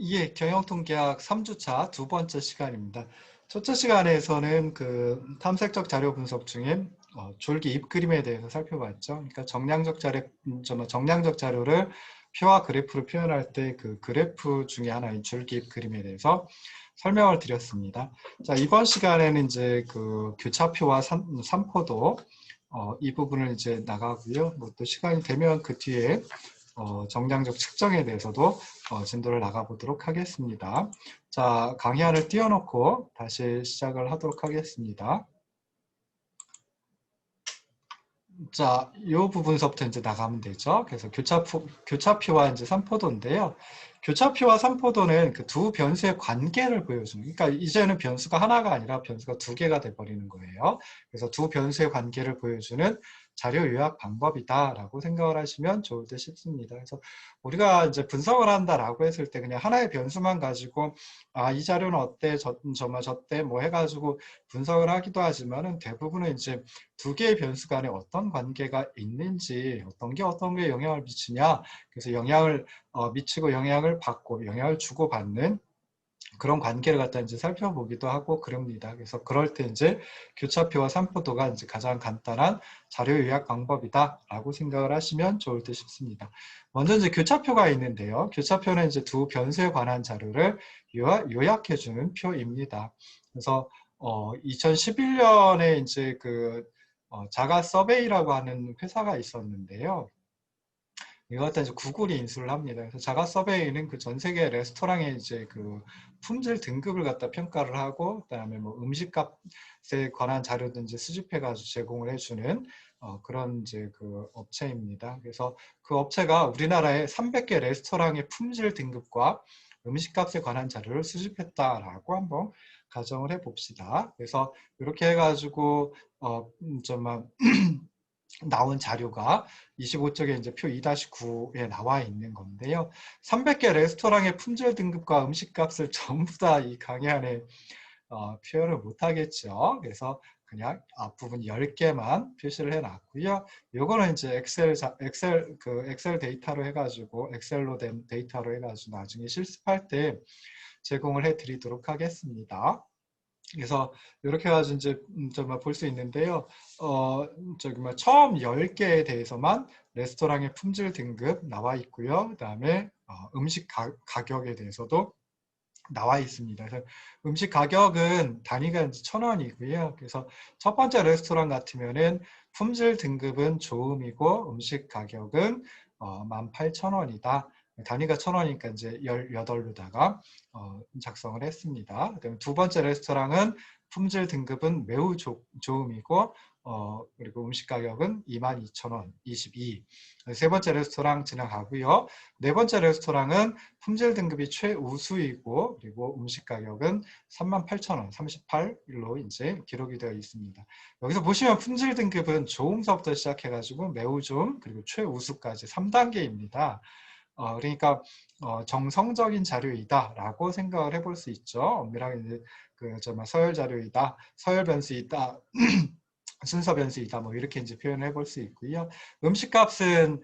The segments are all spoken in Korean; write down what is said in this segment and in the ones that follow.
예, 경영통계학 3주차 두 번째 시간입니다. 첫째 시간에서는 그 탐색적 자료 분석 중에 줄기 잎 그림에 대해서 살펴봤죠. 그러니까 정량적 자료를 표와 그래프로 표현할 때 그 그래프 중에 하나인 줄기 잎 그림에 대해서 설명을 드렸습니다. 자, 이번 시간에는 이제 그 교차표와 삼포도 이 부분을 이제 나가고요. 뭐 또 시간이 되면 그 뒤에 정량적 측정에 대해서도 진도를 나가보도록 하겠습니다. 자, 강의안을 띄워놓고 다시 시작을 하도록 하겠습니다. 자, 이 부분서부터 이제 나가면 되죠. 그래서 교차표와 이제 삼포도인데요. 교차표와 삼포도는 그 두 변수의 관계를 보여주는, 그러니까 이제는 변수가 하나가 아니라 변수가 두 개가 돼버리는 거예요. 그래서 두 변수의 관계를 보여주는 자료 요약 방법이다라고 생각을 하시면 좋을 듯 싶습니다. 그래서 우리가 이제 분석을 한다라고 했을 때 그냥 하나의 변수만 가지고 이 자료는 어때, 저때 뭐 해가지고 분석을 하기도 하지만은 대부분은 이제 두 개의 변수 간에 어떤 관계가 있는지, 어떤 게 영향을 미치냐, 그래서 영향을 미치고 영향을 받고 영향을 주고받는 그런 관계를 갖다 이제 살펴보기도 하고 그럽니다. 그래서 그럴 때 이제 교차표와 삼포도가 이제 가장 간단한 자료 요약 방법이다라고 생각을 하시면 좋을 듯 싶습니다. 먼저 이제 교차표가 있는데요. 교차표는 이제 두 변수에 관한 자료를 요약해주는 표입니다. 그래서 2011년에 이제 그 자가 서베이라고 하는 회사가 있었는데요. 이거 갖다 이제 구글이 인수를 합니다. 그래서 자가 서베이는 그 전 세계 레스토랑의 이제 그 품질 등급을 갖다 평가를 하고, 그다음에 뭐 음식값에 관한 자료든지 수집해가지고 제공을 해주는 그런 이제 그 업체입니다. 그래서 그 업체가 우리나라의 300개 레스토랑의 품질 등급과 음식값에 관한 자료를 수집했다라고 한번 가정을 해봅시다. 그래서 이렇게 해가지고 정말 나온 자료가 25쪽에 이제 표 2-9에 나와 있는 건데요. 300개 레스토랑의 품질 등급과 음식값을 전부 다 이 강의 안에 표현을 못 하겠죠. 그래서 그냥 앞부분 10개만 표시를 해 놨고요. 요거는 이제 엑셀 데이터로 해가지고 엑셀로 된 데이터로 해가지고 나중에 실습할 때 제공을 해 드리도록 하겠습니다. 그래서 이렇게 해가지고 이제 볼 수 있는데요. 처음 10개에 대해서만 레스토랑의 품질 등급 나와 있고요. 그다음에 음식 가격에 대해서도 나와 있습니다. 그래서 음식 가격은 단위가 이제 1,000원이고요. 그래서 첫 번째 레스토랑 같으면은 품질 등급은 좋음이고 음식 가격은 18,000원이다. 단위가 1,000원이니까 이제 18로다가 작성을 했습니다. 그다음에 두 번째 레스토랑은 품질 등급은 매우 좋음이고 그리고 음식 가격은 22,000원, 22. 세 번째 레스토랑 지나가고요. 네 번째 레스토랑은 품질 등급이 최우수이고 그리고 음식 가격은 38,000원, 38로 이제 기록이 되어 있습니다. 여기서 보시면 품질 등급은 좋음서부터 시작해가지고 매우 좋음 그리고 최우수까지 3단계입니다. 그러니까 정성적인 자료이다라고 생각을 해볼 수 있죠. 엄밀하게 이제 서열 자료이다, 서열 변수이다. 순서 변수이다 뭐 이렇게 이제 표현해 볼 수 있고요. 음식값은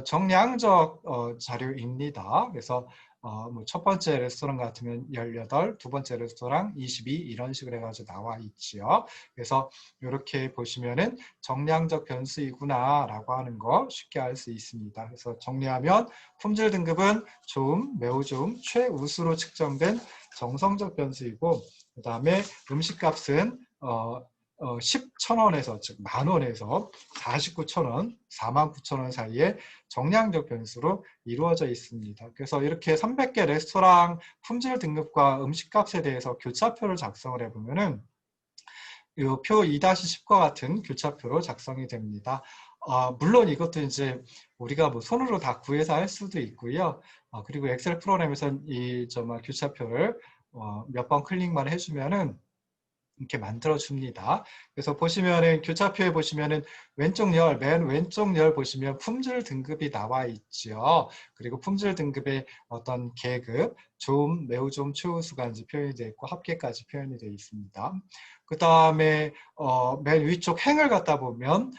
정량적 자료입니다. 그래서 뭐 첫 번째 레스토랑 같으면 18, 두 번째 레스토랑 22 이런 식으로 해가지고 나와 있지요. 그래서 이렇게 보시면은 정량적 변수이구나라고 하는 거 쉽게 알 수 있습니다. 그래서 정리하면 품질 등급은 좋음, 매우 좋음, 최우수로 측정된 정성적 변수이고 그 다음에 음식값은 10,000원에서 즉 만원에서 49,000원, 49,000원 사이에 정량적 변수로 이루어져 있습니다. 그래서 이렇게 300개 레스토랑 품질 등급과 음식값에 대해서 교차표를 작성을 해보면은 이 표 2-10과 같은 교차표로 작성이 됩니다. 물론 이것도 이제 우리가 뭐 손으로 다 구해서 할 수도 있고요. 그리고 엑셀 프로그램에서 이 교차표를 몇 번 클릭만 해주면은 이렇게 만들어 줍니다. 그래서 보시면은 교차표에 보시면은 맨 왼쪽 열 보시면 품질 등급이 나와 있죠. 그리고 품질 등급의 어떤 계급, 좋음, 매우 좋음, 최우수가 이제 표현이 되어 있고 합계까지 표현이 되어 있습니다. 그 다음에 맨 위쪽 행을 갖다 보면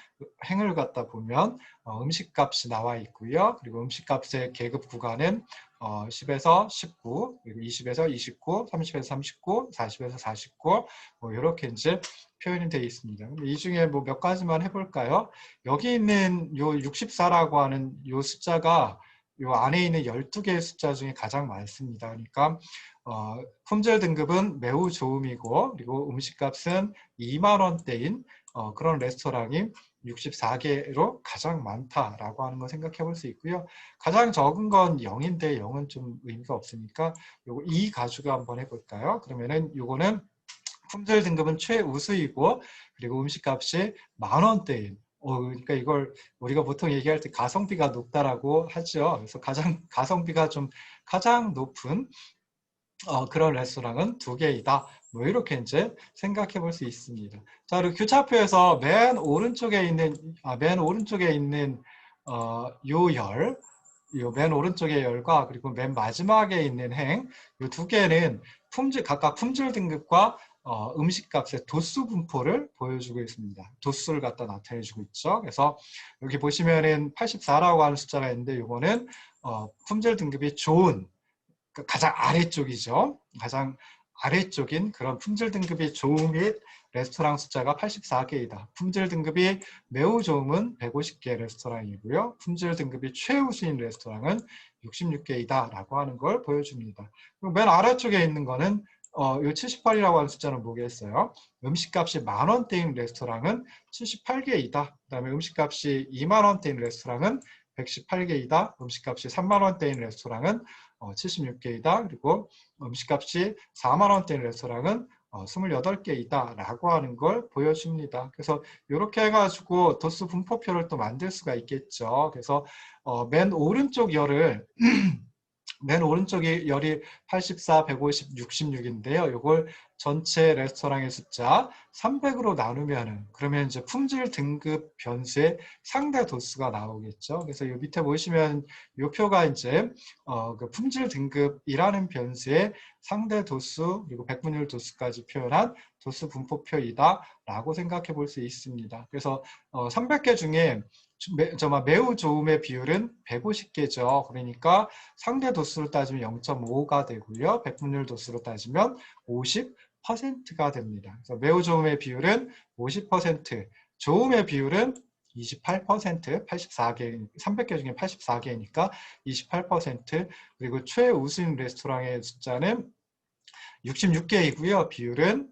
음식값이 나와 있고요. 그리고 음식값의 계급 구간은 10에서 19, 그리고 20에서 29, 30에서 39, 40에서 49, 뭐 이렇게 이제 표현이 되어 있습니다. 이 중에 뭐 몇 가지만 해볼까요? 여기 있는 요 64라고 하는 요 숫자가 요 안에 있는 12개의 숫자 중에 가장 많습니다. 그러니까 품질 등급은 매우 좋음이고, 그리고 음식값은 2만 원대인 그런 레스토랑이 64개로 가장 많다라고 하는 거 생각해 볼 수 있고요. 가장 적은 건 0인데 0은 좀 의미가 없으니까 요거 2 가지고 한번 해볼까요? 그러면은 요거는 품질 등급은 최우수이고, 그리고 음식값이 10,000원대인, 그러니까 이걸 우리가 보통 얘기할 때 가성비가 높다라고 하죠. 그래서 가성비가 좀 가장 높은 그런 레스토랑은 2개이다. 뭐 이렇게 이제 생각해 볼 수 있습니다. 자, 그리고 교차표에서 맨 오른쪽에 있는 요 맨 오른쪽의 열과 그리고 맨 마지막에 있는 행, 요 2개는 각각 품질 등급과 음식값의 도수 분포를 보여주고 있습니다. 도수를 갖다 나타내주고 있죠. 그래서 여기 보시면은 84라고 하는 숫자가 있는데, 요거는 품질 등급이 좋은, 가장 아래쪽이죠. 가장 아래쪽인 그런 품질 등급이 좋은 및 레스토랑 숫자가 84개이다. 품질 등급이 매우 좋음은 150개 레스토랑이고요. 품질 등급이 최우수인 레스토랑은 66개이다 라고 하는 걸 보여줍니다. 그리고 맨 아래쪽에 있는 거는 요 78이라고 하는 숫자는 뭐겠어요? 음식값이 10,000원대인 레스토랑은 78개이다. 그 다음에 음식값이 20,000원대인 레스토랑은 118개이다. 음식값이 30,000원대인 레스토랑은 76개이다. 그리고 음식값이 40,000원대인 레스토랑은 28개이다 라고 하는 걸 보여줍니다. 그래서 이렇게 해가지고 도수 분포표를 또 만들 수가 있겠죠. 그래서 맨 오른쪽이 열이 84, 150, 66인데요. 이걸 전체 레스토랑의 숫자 300으로 나누면은, 그러면 이제 품질 등급 변수의 상대 도수가 나오겠죠. 그래서 이 밑에 보시면 이 표가 이제 그 품질 등급이라는 변수의 상대 도수 그리고 백분율 도수까지 표현한 도수 분포표이다라고 생각해 볼 수 있습니다. 그래서 300개 중에 매우 좋음의 비율은 150개죠. 그러니까 상대 도수로 따지면 0.5가 되고요. 백분율 도수로 따지면 50%가 됩니다. 그래서 매우 좋음의 비율은 50%, 좋음의 비율은 28%, 84개, 300개 중에 84개니까 28%, 그리고 최우수인 레스토랑의 숫자는 66개이고요.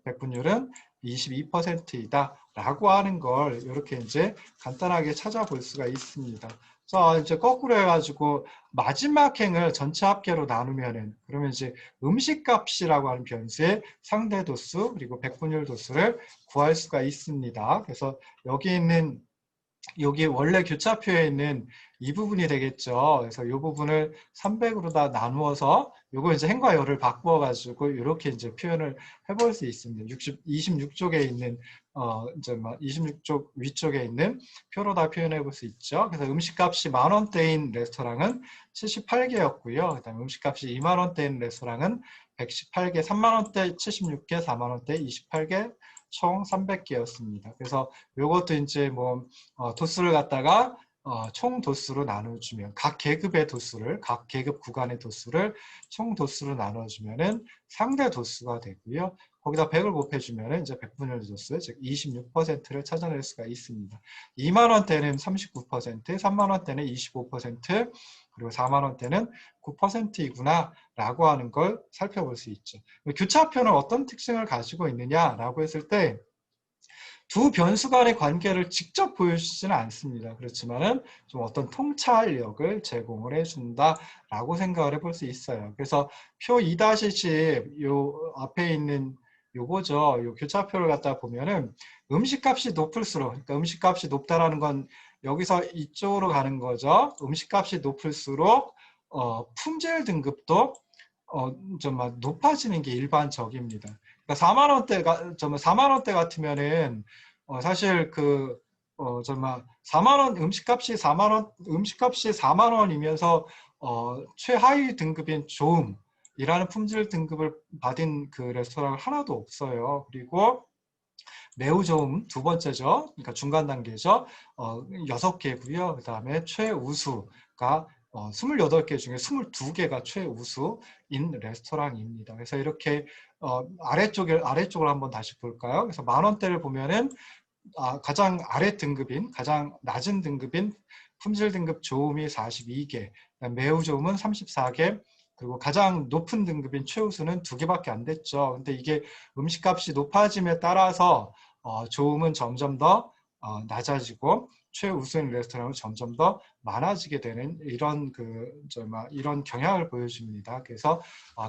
백분율은 22%이다. 라고 하는 걸 이렇게 이제 간단하게 찾아볼 수가 있습니다. 자, 이제 거꾸로 해가지고 마지막 행을 전체 합계로 나누면은, 그러면 이제 음식값이라고 하는 변수의 상대 도수 그리고 백분율 도수를 구할 수가 있습니다. 그래서 여기 원래 교차표에 있는 이 부분이 되겠죠. 그래서 이 부분을 300으로 다 나누어서 요거 이제 행과 열을 바꾸어 가지고 이렇게 이제 표현을 해볼 수 있습니다. 26쪽에 있는 이제 26쪽 위쪽에 있는 표로 다 표현해 볼 수 있죠. 그래서 음식값이 10,000원대인 레스토랑은 78개였고요. 그다음에 음식값이 20,000원대인 레스토랑은 118개, 30,000원대 76개, 40,000원대 28개, 총 300개였습니다. 그래서 요것도 이제 뭐 도수를 갖다가 총 도수로 나눠주면, 각 계급 구간의 도수를 총 도수로 나눠주면은 상대 도수가 되고요. 거기다 100을 곱해주면은 이제 백분율 도수, 즉 26%를 찾아낼 수가 있습니다. 2만 원대는 39%, 3만 원대는 25%, 그리고 4만 원대는 9%이구나 라고 하는 걸 살펴볼 수 있죠. 교차표는 어떤 특징을 가지고 있느냐라고 했을 때, 두 변수 간의 관계를 직접 보여주지는 않습니다. 그렇지만은 좀 어떤 통찰력을 제공을 해준다라고 생각을 해볼 수 있어요. 그래서 표 2-10, 요 앞에 있는 요거죠. 요 교차표를 갖다 보면은 음식값이 높을수록, 그러니까 음식값이 높다라는 건 여기서 이쪽으로 가는 거죠. 음식값이 높을수록 품질 등급도 좀 높아지는 게 일반적입니다. 그러니까 4만 원대 같으면은 사실 정말 4만 원 음식값이 4만 원이면서 최하위 등급인 좋음이라는 품질 등급을 받은 그 레스토랑 하나도 없어요. 그리고 매우 좋음 두 번째죠. 그러니까 중간 단계죠. 6개고요. 그 다음에 최우수가 28개 중에 22개가 최우수인 레스토랑입니다. 그래서 이렇게 아래쪽을 한번 다시 볼까요? 그래서 만 원대를 보면은 가장 아래 등급인, 가장 낮은 등급인 품질 등급 좋음이 42개, 매우 좋음은 34개, 그리고 가장 높은 등급인 최우수는 2개밖에 안 됐죠. 근데 이게 음식값이 높아짐에 따라서 좋음은 점점 더 낮아지고 최우수인 레스토랑은 점점 더 많아지게 되는 이런 경향을 보여줍니다. 그래서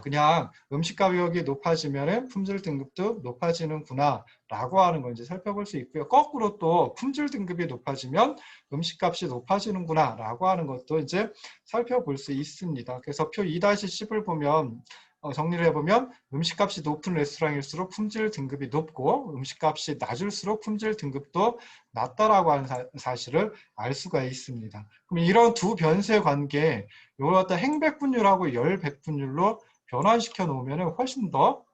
그냥 음식 가격이 높아지면 품질 등급도 높아지는구나 라고 하는 걸 이제 살펴볼 수 있고요. 거꾸로 또 품질 등급이 높아지면 음식값이 높아지는구나 라고 하는 것도 이제 살펴볼 수 있습니다. 그래서 표 2-10을 보면 정리를 해보면 음식값이 높은 레스토랑일수록 품질 등급이 높고 음식값이 낮을수록 품질 등급도 낮다라고 하는 사실을 알 수가 있습니다. 그럼 이런 두 변수의 관계, 이걸 갖다 행백분율하고 열백분율로 변환시켜 놓으면 훨씬 더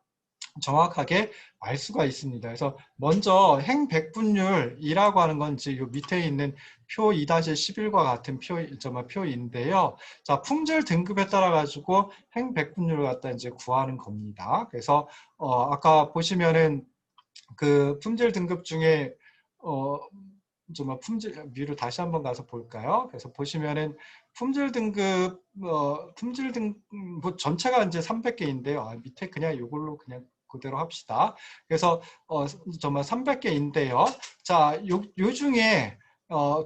정확하게 알 수가 있습니다. 그래서 먼저 행백분율이라고 하는 건 이제 요 밑에 있는 표 2-11과 같은 표인데요. 자, 품질 등급에 따라 가지고 행백분율을 갖다 이제 구하는 겁니다. 그래서 아까 보시면은 그 품질 등급 중에 품질 위로 다시 한번 가서 볼까요? 그래서 보시면은 품질 등급 뭐 전체가 이제 300개인데요. 밑에 그냥 이걸로 그냥 그대로 합시다. 그래서 정말 300개인데요. 자, 요 중에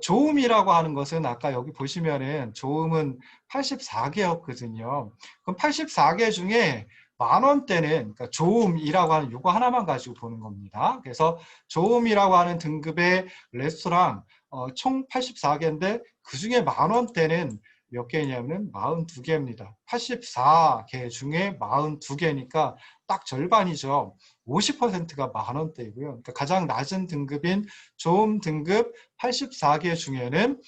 좋음이라고 하는 것은 아까 여기 보시면은 좋음은 84개였거든요. 그럼 84개 중에 만 원대는 그러니까 좋음이라고 하는 요거 하나만 가지고 보는 겁니다. 그래서 좋음이라고 하는 등급의 레스토랑 총 84개인데 그 중에 만 원대는 몇 개냐면 42개입니다. 84개 중에 42개니까 딱 절반이죠. 50%가 만 원대이고요. 그러니까 가장 낮은 등급인 좋음 등급 84개 중에는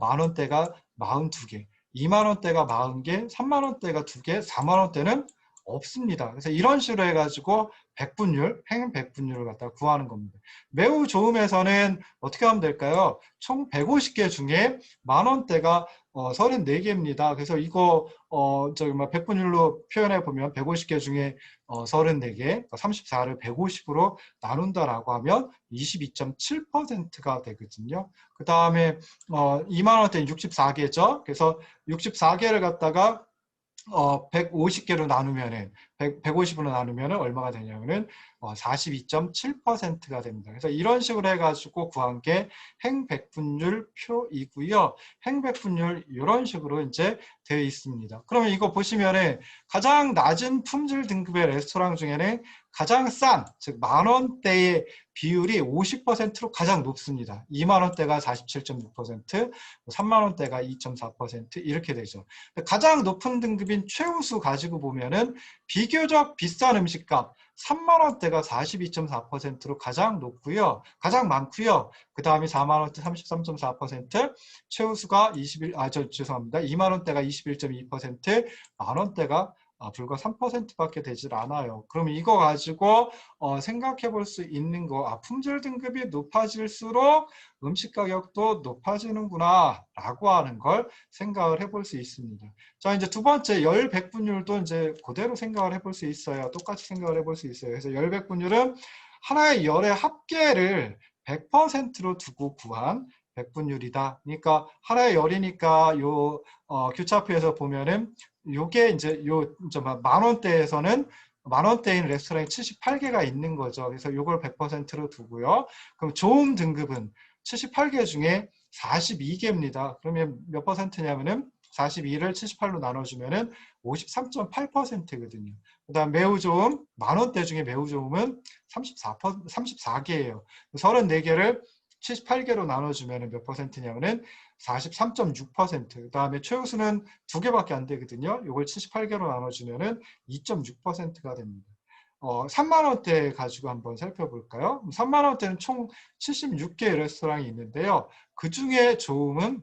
만 원대가 42개, 2만 원대가 40개, 3만 원대가 2개, 4만 원대는 없습니다. 그래서 이런 식으로 해가지고 백분율, 행백분율을 갖다 구하는 겁니다. 매우 좋음에서는 어떻게 하면 될까요? 총 150개 중에 만 원대가 34개입니다. 그래서 이거 백분율로 표현해 보면 150개 중에 34개, 34를 150으로 나눈다라고 하면 22.7%가 되거든요. 그 다음에 2만 원대는 64개죠. 그래서 64개를 갖다가 150개로 나누면은 150으로 나누면은 얼마가 되냐면은 42.7%가 됩니다. 그래서 이런 식으로 해가지고 구한 게 행백분율 표이고요. 행백분율 이런 식으로 이제 되어 있습니다. 그러면 이거 보시면은 가장 낮은 품질 등급의 레스토랑 중에는 가장 싼, 즉 만 원대의 비율이 50%로 가장 높습니다. 2만 원대가 47.6%, 3만 원대가 2.4% 이렇게 되죠. 가장 높은 등급인 최우수 가지고 보면은 비교적 비싼 음식값 3만 원대가 42.4%로 가장 높고요. 가장 많고요. 그 다음에 4만 원대 33.4%, 최우수가 죄송합니다. 2만 원대가 21.2%, 만 원대가 불과 3%밖에 되질 않아요. 그럼 이거 가지고 생각해 볼 수 있는 거, 품질 등급이 높아질수록 음식 가격도 높아지는구나 라고 하는 걸 생각을 해볼 수 있습니다. 자, 이제 두 번째 열백분율도 이제 그대로 생각을 해볼 수 있어요. 똑같이 생각을 해볼 수 있어요. 그래서 열백분율은 하나의 열의 합계를 100%로 두고 구한 백분율이다. 그러니까 하나의 열이니까 요 교차표에서 보면은 요게 이제 만 원대에서는 만 원대인 레스토랑이 78개가 있는 거죠. 그래서 요걸 100%로 두고요. 그럼 좋음 등급은 78개 중에 42개입니다. 그러면 몇 퍼센트냐면은 42를 78로 나눠주면은 53.8%거든요. 그 다음 매우 좋음, 만 원대 중에 매우 좋음은 34개예요. 34개를 78개로 나눠주면 몇 퍼센트냐면은 43.6%. 그 다음에 최우수는 2개밖에 안 되거든요. 이걸 78개로 나눠주면은 2.6%가 됩니다. 3만 원대 가지고 한번 살펴볼까요? 3만 원대는 총 76개의 레스토랑이 있는데요. 그 중에 좋음은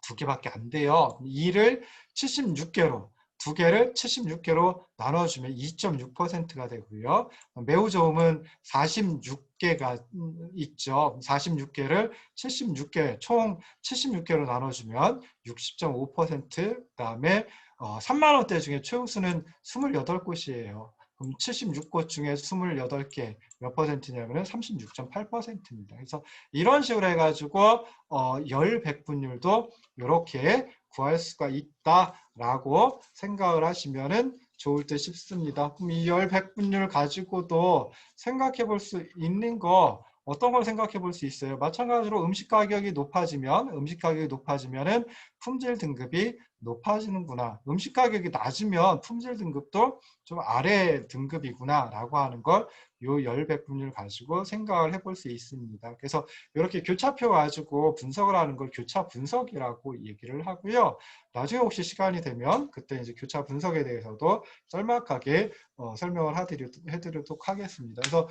2개밖에 안 돼요. 2를 76개로 두 개를 76개로 나눠주면 2.6%가 되고요. 매우 좋음은 46개가 있죠. 46개를 76개, 총 76개로 나눠주면 60.5%, 그다음에 3만 원대 중에 최우수는 28곳이에요. 그럼 76곳 중에 28개 몇 퍼센트냐면 36.8%입니다. 그래서 이런 식으로 해가지고 열 백분율도 이렇게 구할 수가 있다라고 생각을 하시면은 좋을 듯 싶습니다. 그럼 이 열 백분율 가지고도 생각해 볼 수 있는 거 어떤 걸 생각해 볼 수 있어요? 마찬가지로 음식 가격이 높아지면은 품질 등급이 높아지는구나. 음식 가격이 낮으면 품질 등급도 좀 아래 등급이구나 라고 하는 걸 요 열 백분율 가지고 생각을 해볼 수 있습니다. 그래서 이렇게 교차표 가지고 분석을 하는 걸 교차 분석이라고 얘기를 하고요. 나중에 혹시 시간이 되면 그때 이제 교차 분석에 대해서도 짤막하게 설명을 해드리도록 하겠습니다. 그래서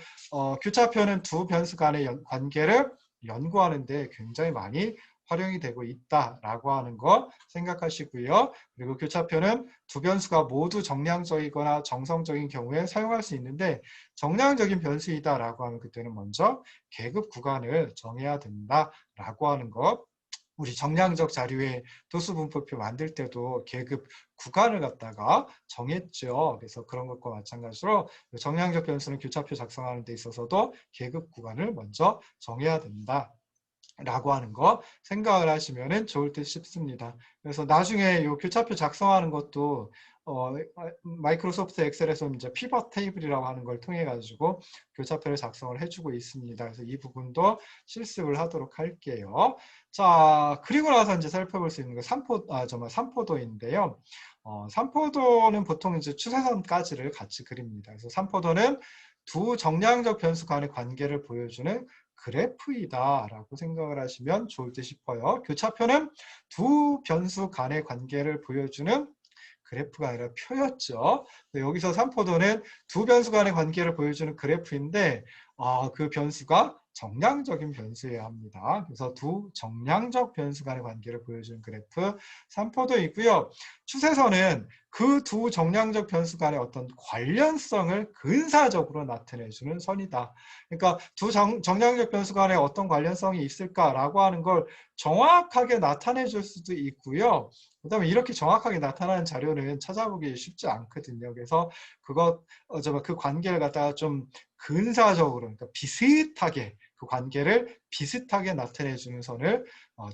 교차표는 두 변수 간의 관계를 연구하는데 굉장히 많이 활용이 되고 있다라고 하는 거 생각하시고요. 그리고 교차표는 두 변수가 모두 정량적이거나 정성적인 경우에 사용할 수 있는데 정량적인 변수이다라고 하면 그때는 먼저 계급 구간을 정해야 된다라고 하는 것. 우리 정량적 자료에 도수분포표 만들 때도 계급 구간을 갖다가 정했죠. 그래서 그런 것과 마찬가지로 정량적 변수는 교차표 작성하는 데 있어서도 계급 구간을 먼저 정해야 된다. 라고 하는 거 생각을 하시면 좋을 듯 싶습니다. 그래서 나중에 이 교차표 작성하는 것도 마이크로소프트 엑셀에서 이제 피벗 테이블이라고 하는 걸 통해 가지고 교차표를 작성을 해주고 있습니다. 그래서 이 부분도 실습을 하도록 할게요. 자, 그리고 나서 이제 살펴볼 수 있는 거 삼포도인데요. 삼포도는 보통 이제 추세선까지를 같이 그립니다. 그래서 삼포도는 두 정량적 변수 간의 관계를 보여주는 그래프이다라고 생각을 하시면 좋을 듯 싶어요. 교차표는 두 변수 간의 관계를 보여주는 그래프가 아니라 표였죠. 여기서 삼포도는 두 변수 간의 관계를 보여주는 그래프인데 그 변수가 정량적인 변수여야 합니다. 그래서 두 정량적 변수 간의 관계를 보여주는 그래프 삼포도이고요. 추세선은 그 두 정량적 변수 간의 어떤 관련성을 근사적으로 나타내주는 선이다. 그러니까 두 정량적 변수 간에 어떤 관련성이 있을까라고 하는 걸 정확하게 나타내 줄 수도 있고요. 그다음에 이렇게 정확하게 나타나는 자료는 찾아보기 쉽지 않거든요. 그래서 그 관계를 갖다가 좀 근사적으로, 그러니까 비슷하게 그 관계를 비슷하게 나타내 주는 선을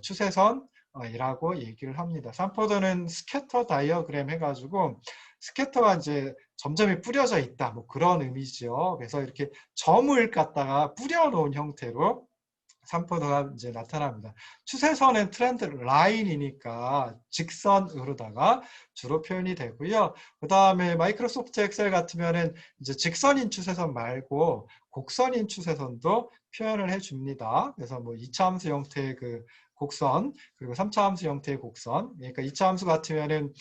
추세선이라고 얘기를 합니다. 삼포도는 스캐터 다이어그램 해가지고 스캐터가 이제 점점이 뿌려져 있다, 뭐 그런 의미죠. 그래서 이렇게 점을 갖다가 뿌려놓은 형태로 삼포도가 이제 나타납니다. 추세선은 트렌드 라인이니까 직선으로다가 주로 표현이 되고요. 그 다음에 마이크로소프트 엑셀 같으면은 이제 직선인 추세선 말고 곡선인 추세선도 표현을 해줍니다. 그래서 뭐 2차 함수 형태의 그 곡선, 그리고 3차 함수 형태의 곡선. 그러니까 2차 함수 같으면은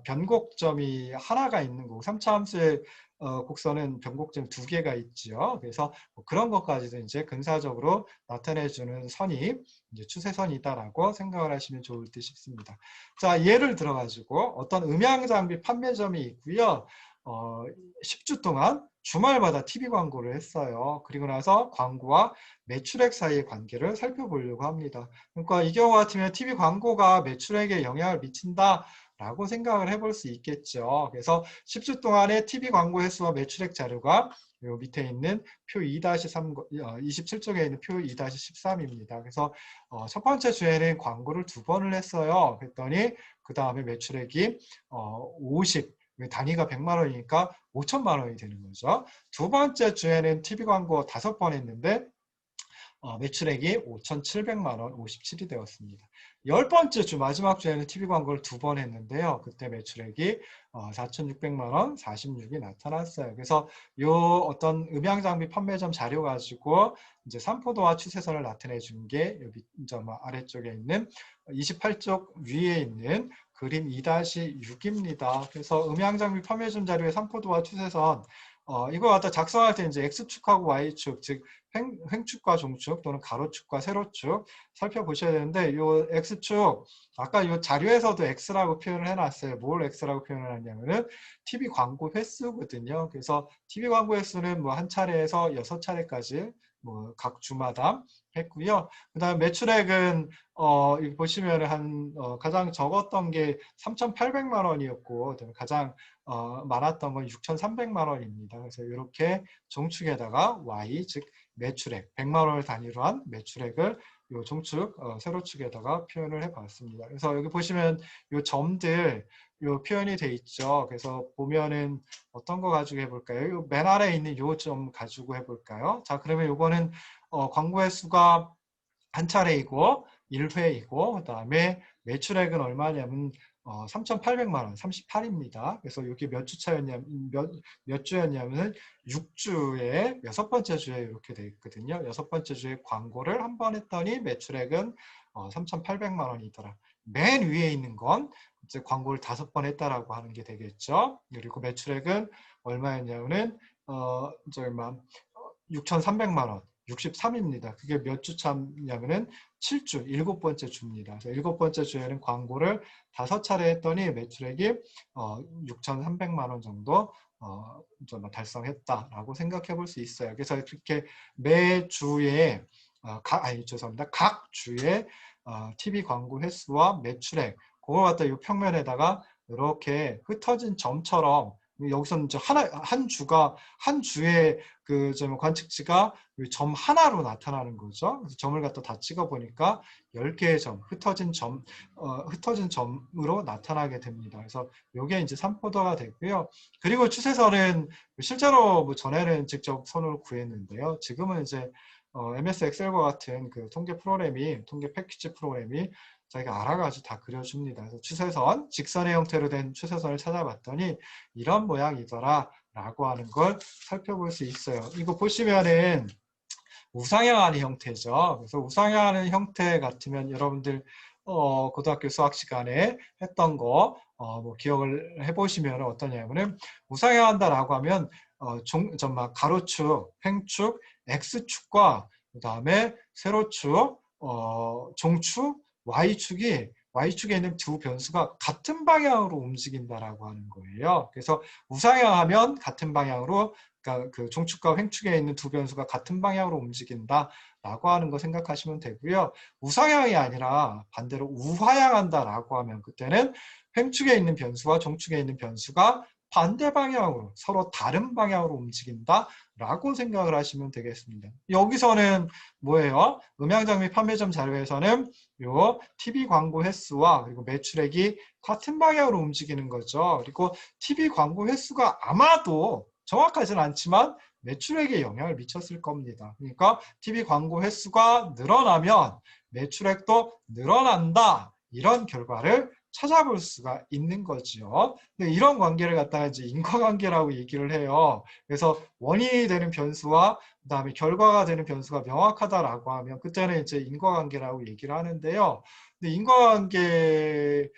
변곡점이 하나가 있는 거고 3차 함수의 곡선은 변곡점 두 개가 있죠. 그래서 뭐 그런 것까지도 이제 근사적으로 나타내주는 선이 이제 추세선이다라고 생각을 하시면 좋을 듯 싶습니다. 자, 예를 들어가지고 어떤 음향 장비 판매점이 있고요. 10주 동안 주말마다 TV 광고를 했어요. 그리고 나서 광고와 매출액 사이의 관계를 살펴보려고 합니다. 그러니까 이 경우 같으면 TV 광고가 매출액에 영향을 미친다 라고 생각을 해볼 수 있겠죠. 그래서 10주 동안의 TV 광고 횟수와 매출액 자료가 요 밑에 있는 표 2-3, 27쪽에 있는 표 2-13입니다. 그래서 첫 번째 주에는 광고를 2번을 했어요. 그랬더니 그 다음에 매출액이 50, 단위가 100만 원이니까 5천만 원이 되는 거죠. 두 번째 주에는 TV 광고 5번 했는데 매출액이 5,700만 원, 57이 되었습니다. 10번째 주 마지막 주에는 TV 광고를 2번 했는데요. 그때 매출액이 4,600만 원, 46이 나타났어요. 그래서 이 어떤 음향 장비 판매점 자료 가지고 이제 삼포도와 추세선을 나타내 준 게 여기 아래쪽에 있는 28쪽 위에 있는 그림 2-6입니다. 그래서 음향 장비 판매점 자료의 삼포도와 추세선 이거 갖다 작성할 때 이제 X축하고 Y축, 즉 횡축과 종축 또는 가로축과 세로축 살펴보셔야 되는데, 요 X축, 아까 요 자료에서도 X라고 표현을 해놨어요. 뭘 X라고 표현을 하냐면은 TV 광고 횟수거든요. 그래서 TV 광고 횟수는 뭐 한 차례에서 6차례까지 뭐 각 주마다 했고요. 그 다음 매출액은 여기 보시면 가장 적었던 게 3,800만 원이었고, 가장 많았던 건 6,300만 원입니다. 그래서 이렇게 종축에다가 Y, 즉 매출액, 100만 원을 단위로 한 매출액을 요 종축, 세로축에다가 표현을 해봤습니다. 그래서 여기 보시면 요 점들, 요 표현이 돼 있죠. 그래서 보면은 어떤 거 가지고 해볼까요? 요 맨 아래에 있는 요 점 가지고 해볼까요? 자, 그러면 요거는 광고 횟수가 한 차례이고 1회이고 그 다음에 매출액은 얼마냐면 3,800만 원, 38입니다. 그래서 이게 몇 주 차였냐면 몇 주였냐면 6주에 여섯 번째 주에 이렇게 돼 있거든요. 여섯 번째 주에 광고를 한 번 했더니 매출액은 3,800만 원이더라. 맨 위에 있는 건 이제 광고를 5번 했다라고 하는 게 되겠죠. 그리고 매출액은 얼마였냐면은 저기 6,300만 원. 63입니다. 그게 몇 주 차냐면은 7주, 7번째 주입니다. 그래서 7번째 주에는 광고를 5차례 했더니 매출액이 6,300만 원 정도 좀 달성했다라고 생각해 볼 수 있어요. 그래서 이렇게 매 주에 죄송합니다. 각 주에 TV 광고 횟수와 매출액 그걸 갖다 이 평면에다가 이렇게 흩어진 점처럼 여기서는 이제 한 주에 그 관측치가 점 하나로 나타나는 거죠. 그래서 점을 갖다 다 찍어 보니까 10개의 점, 흩어진 점으로 나타나게 됩니다. 그래서 이게 이제 3포더가 되고요. 그리고 추세선은 실제로 뭐 전에는 직접 선을 구했는데요. 지금은 이제 MS 엑셀과 같은 그 통계 패키지 프로그램이 자기가 알아가지고 다 그려줍니다. 그래서 추세선, 직선의 형태로 된 추세선을 찾아봤더니 이런 모양이더라 라고 하는 걸 살펴볼 수 있어요. 이거 보시면은 우상향하는 형태죠. 그래서 우상향하는 형태 같으면 여러분들 고등학교 수학 시간에 했던 거 뭐 기억을 해보시면 어떠냐면은 우상향한다라고 하면 가로축, 횡축, x축과 그 다음에 세로축, 종축, Y축에 있는 두 변수가 같은 방향으로 움직인다라고 하는 거예요. 그래서 우상향하면 같은 방향으로, 그러니까 그 종축과 횡축에 있는 두 변수가 같은 방향으로 움직인다라고 하는 거 생각하시면 되고요. 우상향이 아니라 반대로 우하향한다라고 하면 그때는 횡축에 있는 변수와 종축에 있는 변수가 반대 방향으로 서로 다른 방향으로 움직인다라고 생각을 하시면 되겠습니다. 여기서는 뭐예요? 음향장비 판매점 자료에서는 요 TV 광고 횟수와 그리고 매출액이 같은 방향으로 움직이는 거죠. 그리고 TV 광고 횟수가 아마도 정확하지는 않지만 매출액에 영향을 미쳤을 겁니다. 그러니까 TV 광고 횟수가 늘어나면 매출액도 늘어난다. 이런 결과를 찾아볼 수가 있는 거죠. 근데 이런 관계를 갖다가 이제 인과관계라고 얘기를 해요. 그래서 원인이 되는 변수와 그다음에 결과가 되는 변수가 명확하다라고 하면 그때는 이제 인과관계라고 얘기를 하는데요. 근데 인과관계에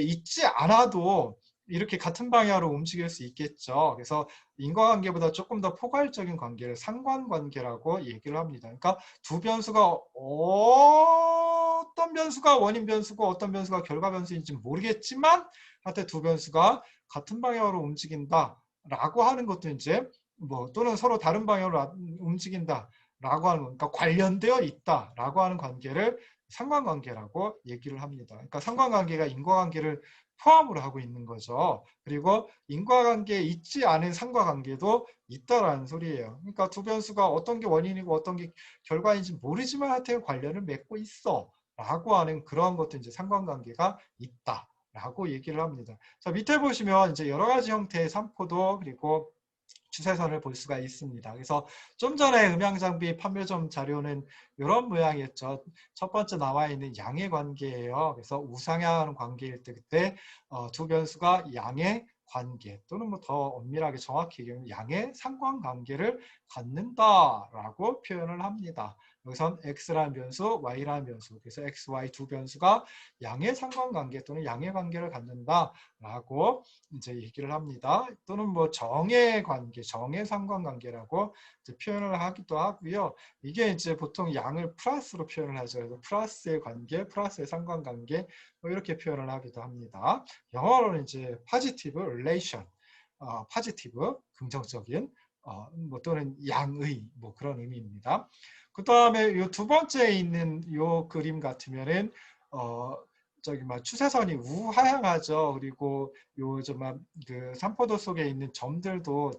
있지 않아도 이렇게 같은 방향으로 움직일 수 있겠죠. 그래서 인과관계보다 조금 더 포괄적인 관계를 상관관계라고 얘기를 합니다. 그러니까 두 변수가 어떤 변수가 원인 변수고 어떤 변수가 결과 변수인지 모르겠지만 하여튼 두 변수가 같은 방향으로 움직인다라고 하는 것도 이제 또는 서로 다른 방향으로 움직인다라고 하는 그러니까 관련되어 있다라고 하는 관계를 상관관계라고 얘기를 합니다. 그러니까 상관관계가 인과관계를 포함으로 하고 있는 거죠. 그리고 인과관계에 있지 않은 상관관계도 있다라는 소리예요. 그러니까 두 변수가 어떤 게 원인이고 어떤 게 결과인지 모르지만 하여튼 관련을 맺고 있어 라고 하는 그런 것도 이제 상관관계가 있다 라고 얘기를 합니다. 자, 밑에 보시면 이제 여러 가지 형태의 삼포도 그리고 추세선을 볼 수가 있습니다. 그래서 좀 전에 음향장비 판매점 자료는 이런 모양이었죠. 첫 번째 나와 있는 양의 관계예요. 그래서 우상향하는 관계일 때 그때 두 변수가 양의 관계 또는 뭐 더 엄밀하게 정확히 얘기하면 양의 상관관계를 갖는다라고 표현을 합니다. 여기선 x라는 변수, y라는 변수. 그래서 x, y 두 변수가 양의 상관관계 또는 양의 관계를 갖는다라고 이제 얘기를 합니다. 또는 뭐 정의 관계, 정의 상관관계라고 이제 표현을 하기도 하고요. 이게 이제 보통 양을 플러스로 표현을 하죠. 그래서 플러스의 관계, 플러스의 상관관계 뭐 이렇게 표현을 하기도 합니다. 영어로는 이제 positive relation, positive 긍정적인 뭐 또는 양의 뭐 그런 의미입니다. 그 다음에 이 두 번째에 있는 요 그림 같으면은 저기 막 추세선이 우하향하죠. 그리고 그 삼포도 속에 있는 점들도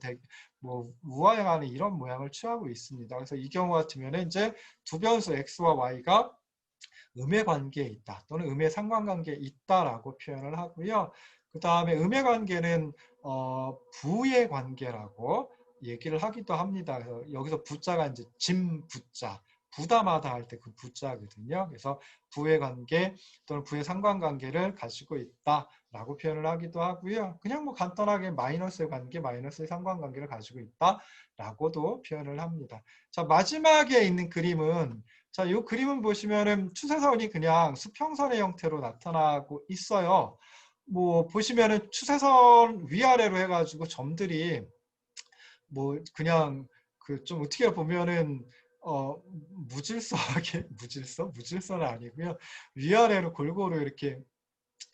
뭐 우하향하는 이런 모양을 취하고 있습니다. 그래서 이 경우 같으면은 이제 두 변수 x와 y가 음의 관계에 있다 또는 음의 상관관계에 있다라고 표현을 하고요. 그 다음에 음의 관계는 부의 관계라고 얘기를 하기도 합니다. 그래서 여기서 부자가 이제 짐 부자, 부담하다 할 때 그 부자거든요. 그래서 부의 관계 또는 부의 상관관계를 가지고 있다라고 표현을 하기도 하고요. 그냥 뭐 간단하게 마이너스의 관계, 마이너스의 상관관계를 가지고 있다라고도 표현을 합니다. 자, 마지막에 있는 그림은 자, 이 그림은 보시면은 추세선이 그냥 수평선의 형태로 나타나고 있어요. 뭐 보시면은 추세선 위아래로 해가지고 점들이 뭐 그냥 그 좀 어떻게 보면은 무질서하게 무질서는 아니고요. 위아래로 골고루 이렇게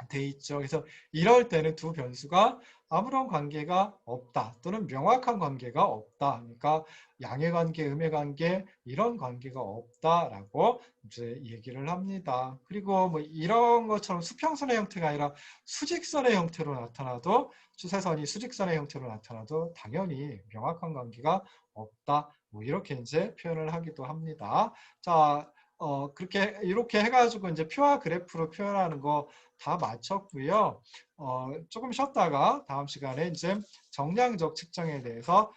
돼 있죠. 그래서 이럴 때는 두 변수가 아무런 관계가 없다 또는 명확한 관계가 없다. 그러니까 양의 관계, 음의 관계 이런 관계가 없다라고 이제 얘기를 합니다. 그리고 뭐 이런 것처럼 수평선의 형태가 아니라 수직선의 형태로 나타나도 추세선이 수직선의 형태로 나타나도 당연히 명확한 관계가 없다. 뭐 이렇게 이제 표현을 하기도 합니다. 자, 그렇게 이렇게 해가지고 이제 표와 그래프로 표현하는 거 다 마쳤고요. 조금 쉬었다가 다음 시간에 이제 정량적 측정에 대해서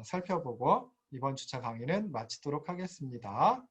살펴보고 이번 주차 강의는 마치도록 하겠습니다.